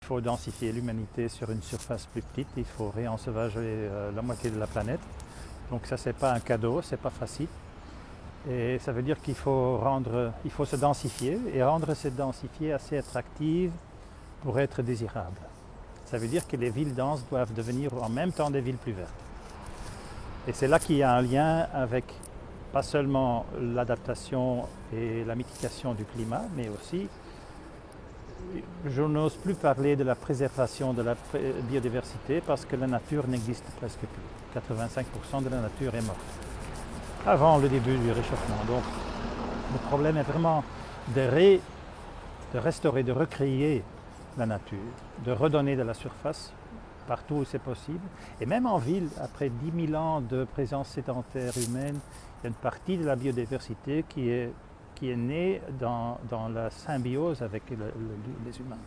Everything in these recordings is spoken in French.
Il faut densifier l'humanité sur une surface plus petite, il faut réensauvager la moitié de la planète. Donc ça, c'est pas un cadeau, c'est pas facile. Et ça veut dire qu'il faut se densifier et rendre cette densité assez attractive pour être désirable. Ça veut dire que les villes denses doivent devenir en même temps des villes plus vertes. Et c'est là qu'il y a un lien avec pas seulement l'adaptation et la mitigation du climat, mais aussi, je n'ose plus parler de la préservation de la biodiversité parce que la nature n'existe presque plus. 85% de la nature est morte avant le début du réchauffement. Donc le problème est vraiment de restaurer, de recréer la nature, de redonner de la surface partout où c'est possible. Et même en ville, après 10 000 ans de présence sédentaire humaine, il y a une partie de la biodiversité qui est née dans la symbiose avec les humains.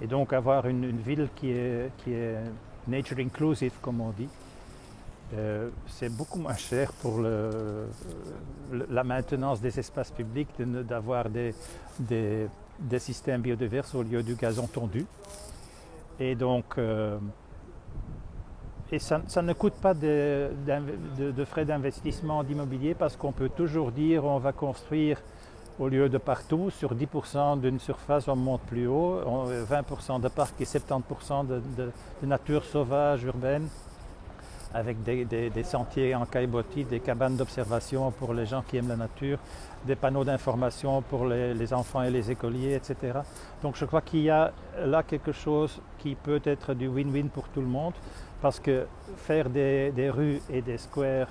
Et donc avoir une ville qui est nature inclusive, comme on dit, c'est beaucoup moins cher pour la maintenance des espaces publics d'avoir des systèmes biodiverses au lieu du gazon tondu. Et donc, ça ne coûte pas de frais d'investissement d'immobilier parce qu'on peut toujours dire on va construire au lieu de partout, sur 10% d'une surface on monte plus haut, 20% de parcs et 70% de nature sauvage urbaine, avec des sentiers en caillebotis, des cabanes d'observation pour les gens qui aiment la nature, des panneaux d'information pour les enfants et les écoliers, etc. Donc je crois qu'il y a là quelque chose qui peut être du win-win pour tout le monde, parce que faire des rues et des squares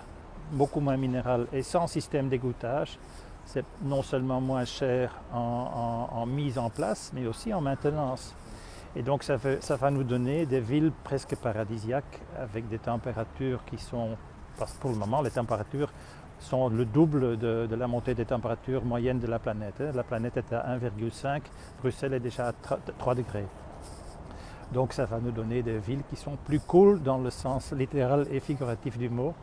beaucoup moins minérales et sans système d'égouttage, c'est non seulement moins cher en mise en place, mais aussi en maintenance. Et donc ça va nous donner des villes presque paradisiaques avec des températures qui sont, parce que pour le moment les températures sont le double de la montée des températures moyennes de la planète. La planète est à 1,5, Bruxelles est déjà à 3 degrés. Donc ça va nous donner des villes qui sont plus cool dans le sens littéral et figuratif du mot,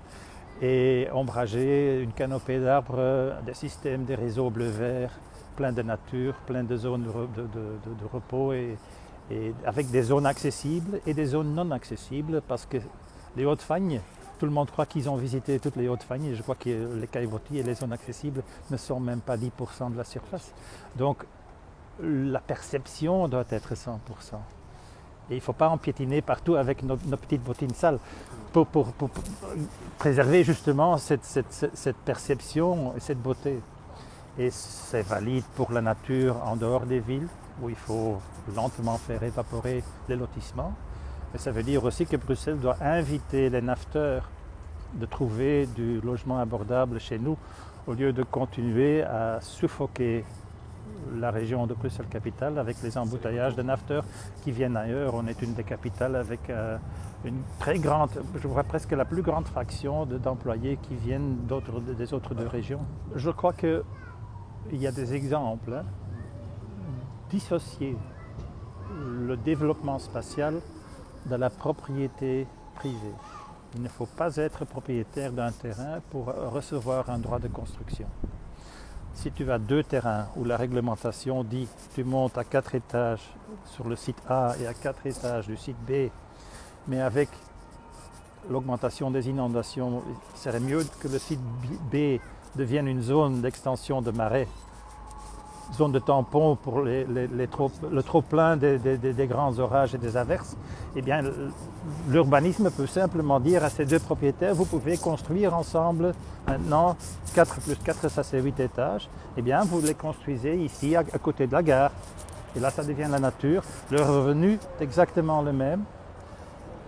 et ombragées, une canopée d'arbres, des systèmes, des réseaux bleu-vert, plein de nature, plein de zones de repos et avec des zones accessibles et des zones non accessibles, parce que les Hautes-Fagnes, tout le monde croit qu'ils ont visité toutes les Hautes-Fagnes, et je crois que les caillebotis et les zones accessibles ne sont même pas 10% de la surface. Donc la perception doit être 100%. Et il ne faut pas empiétiner partout avec nos petites bottines sales pour préserver justement cette perception et cette beauté. Et c'est valide pour la nature en dehors des villes, où il faut lentement faire évaporer les lotissements. Mais ça veut dire aussi que Bruxelles doit inviter les nafteurs de trouver du logement abordable chez nous, au lieu de continuer à suffoquer la région de Bruxelles-Capitale avec les embouteillages de nafteurs qui viennent ailleurs. On est une des capitales avec une très grande, je vois presque la plus grande fraction d'employés qui viennent des autres deux régions. Je crois qu'il y a des exemples. Dissocier le développement spatial de la propriété privée. Il ne faut pas être propriétaire d'un terrain pour recevoir un droit de construction. Si tu as 2 terrains où la réglementation dit tu montes à 4 étages sur le site A et à 4 étages du site B, mais avec l'augmentation des inondations, il serait mieux que le site B devienne une zone d'extension de marais, zone de tampon pour le trop-plein des grands orages et des averses. Eh bien, l'urbanisme peut simplement dire à ces 2 propriétaires, vous pouvez construire ensemble maintenant 4 plus 4, ça c'est 8 étages. Eh bien, vous les construisez ici à côté de la gare. Et là, ça devient la nature. Le revenu est exactement le même,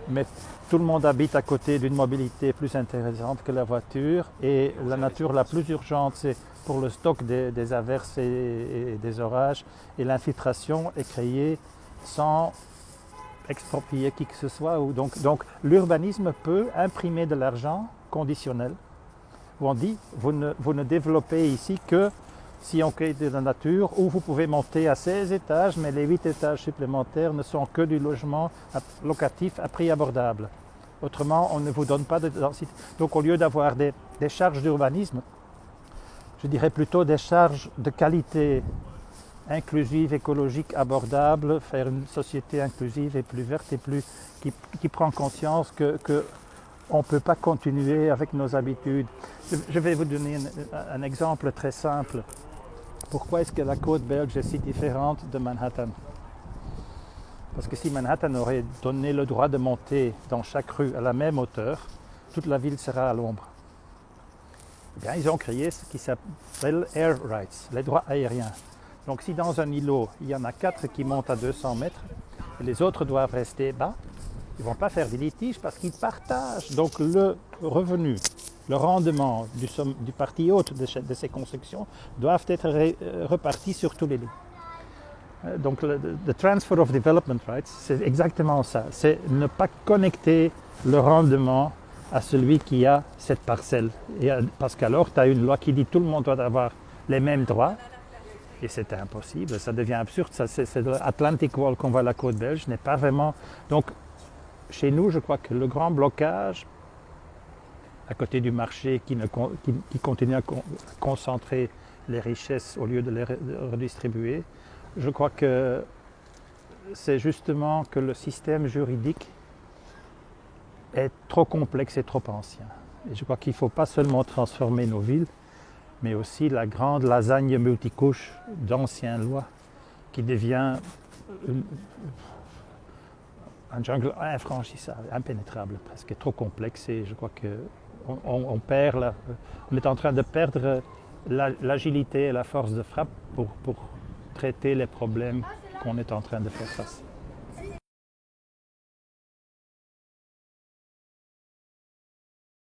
mais tout le monde habite à côté d'une mobilité plus intéressante que la voiture. Et la nature la plus urgente, c'est pour le stock des averses et des orages, et l'infiltration est créée sans exproprier qui que ce soit. Donc l'urbanisme peut imprimer de l'argent conditionnel, où on dit vous ne développez ici que si on crée de la nature, où vous pouvez monter à 16 étages, mais les 8 étages supplémentaires ne sont que du logement locatif à prix abordable. Autrement, on ne vous donne pas de densité. Donc au lieu d'avoir des charges d'urbanisme, je dirais plutôt des charges de qualité inclusive, écologique, abordable, faire une société inclusive et plus verte et qui prend conscience que on ne peut pas continuer avec nos habitudes. Je vais vous donner un exemple très simple. Pourquoi est-ce que la côte belge est si différente de Manhattan? Parce que si Manhattan aurait donné le droit de monter dans chaque rue à la même hauteur, toute la ville sera à l'ombre. Eh bien, ils ont créé ce qui s'appelle Air Rights, les droits aériens. Donc si dans un îlot, il y en a 4 qui montent à 200 mètres, et les autres doivent rester bas, ils ne vont pas faire des litiges parce qu'ils partagent. Donc le revenu, le rendement du parti haute de ces constructions doivent être repartis sur tous les lots. Donc le transfer of development rights, c'est exactement ça. C'est ne pas connecter le rendement à celui qui a cette parcelle. Parce qu'alors, tu as une loi qui dit que tout le monde doit avoir les mêmes droits. Et c'est impossible, ça devient absurde. C'est l'Atlantic Wall qu'on voit à la côte belge, n'est pas vraiment... Donc, chez nous, je crois que le grand blocage, à côté du marché qui continue à concentrer les richesses au lieu de les redistribuer, je crois que c'est justement que le système juridique est trop complexe et trop ancien. Et je crois qu'il ne faut pas seulement transformer nos villes, mais aussi la grande lasagne multicouche d'anciennes lois qui devient un jungle infranchissable, impénétrable, presque trop complexe. Et je crois qu'on est en train de perdre l'agilité et la force de frappe pour traiter les problèmes qu'on est en train de faire face.